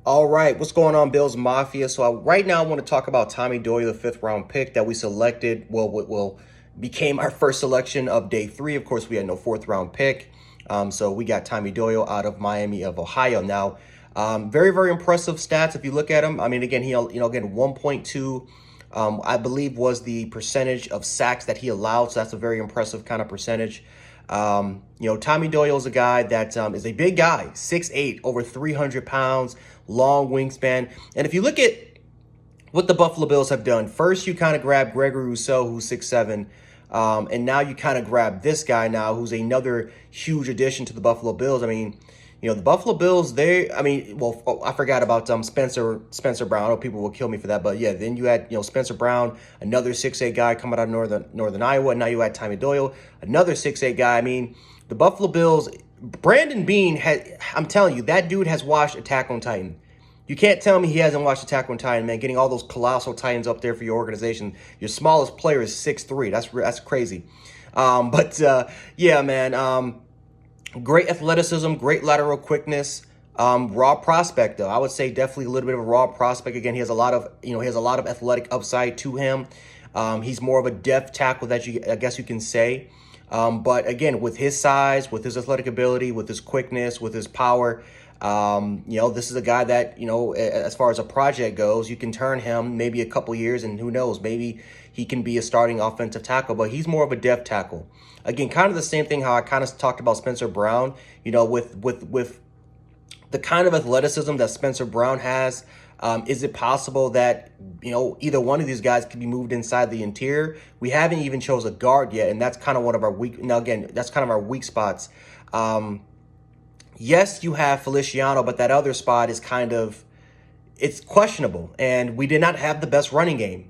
All right, what's going on, Bills Mafia? Right now I want to talk about Tommy Doyle, the fifth round pick that we selected. Well, became our first selection of day three. Of course, we had no fourth round pick. So we got Tommy Doyle out of Miami of Ohio. Now, very, very impressive stats if you look at him. I mean, again, again, 1.2, I believe was the percentage of sacks that he allowed. So that's a very impressive kind of percentage. Tommy Doyle is a guy that is a big guy, 6'8", over 300 pounds, long wingspan. And if you look at what the Buffalo Bills have done, first you kind of grab Gregory Rousseau, who's 6'7", and now you kind of grab this guy now, who's another huge addition to the Buffalo Bills. I mean, the Buffalo Bills, I forgot about Spencer Brown. I know people will kill me for that, but yeah, then you had, Spencer Brown, another 6'8" guy coming out of Northern Iowa, and now you had Tommy Doyle, another 6'8" guy. I mean, the Buffalo Bills, Brandon Beane, I'm telling you, that dude has watched Attack on Titan. You can't tell me he hasn't watched Attack on Titan, man. Getting all those colossal Titans up there for your organization. Your smallest player is 6'3". That's crazy. Yeah, man. Great athleticism, great lateral quickness. Raw prospect though. I would say definitely a little bit of a raw prospect. Again, he has a lot of athletic upside to him. He's more of a depth tackle that I guess you can say. But again, with his size, with his athletic ability, with his quickness, with his power, this is a guy that, as far as a project goes, you can turn him maybe a couple years and who knows, maybe he can be a starting offensive tackle, but he's more of a depth tackle. Again, kind of the same thing how I kind of talked about Spencer Brown, with the kind of athleticism that Spencer Brown has. Is it possible that, either one of these guys could be moved inside the interior? We haven't even chose a guard yet, and that's kind of one of our that's kind of our weak spots. Yes, you have Feliciano, but that other spot is it's questionable. And we did not have the best running game.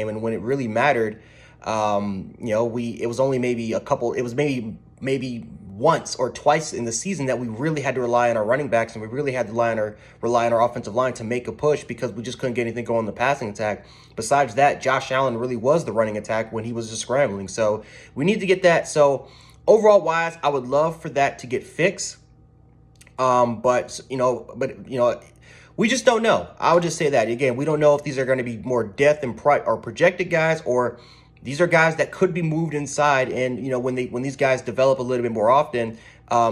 And when it really mattered, it was only maybe maybe once or twice in the season that we really had to rely on our running backs, and we really had to rely on our offensive line to make a push because we just couldn't get anything going in the passing attack. Besides that, Josh Allen really was the running attack when he was just scrambling. So we need to get that. So overall wise, I would love for that to get fixed. But we just don't know. I would just say that again, we don't know if these are going to be more depth and or projected guys, or these are guys that could be moved inside. And when these guys develop a little bit more often,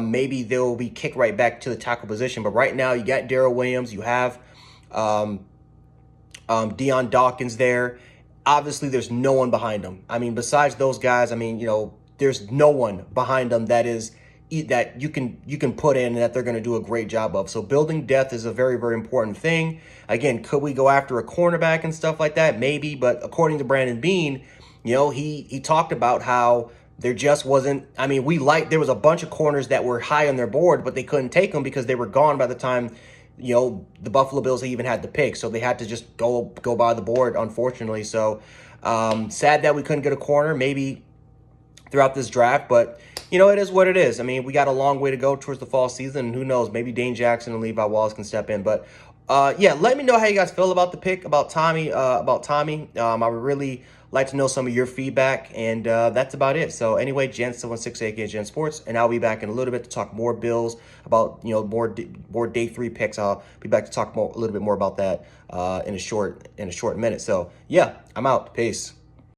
maybe they'll be kicked right back to the tackle position. But right now, you got Darrell Williams, you have Deion Dawkins there. Obviously, there's no one behind them. I mean, besides those guys, there's no one behind them that you can put in and that they're going to do a great job of. So building depth is a very, very important thing. Again, could we go after a cornerback and stuff like that? Maybe, but according to Brandon Beane, he talked about how there just wasn't. I mean, there was a bunch of corners that were high on their board, but they couldn't take them because they were gone by the time the Buffalo Bills even had the pick. So they had to just go by the board, unfortunately. So sad that we couldn't get a corner maybe throughout this draft, but it is what it is. I mean, we got a long way to go towards the fall season, and who knows, maybe Dane Jackson and Levi Wallace can step in. But yeah, let me know how you guys feel about the pick, about Tommy. I would really like to know some of your feedback, and that's about it. So anyway, Jen716, aka Gen Sports, and I'll be back in a little bit to talk more Bills, about more day three picks. I'll be back to talk a little bit more about that in a short minute. So yeah, I'm out. Peace.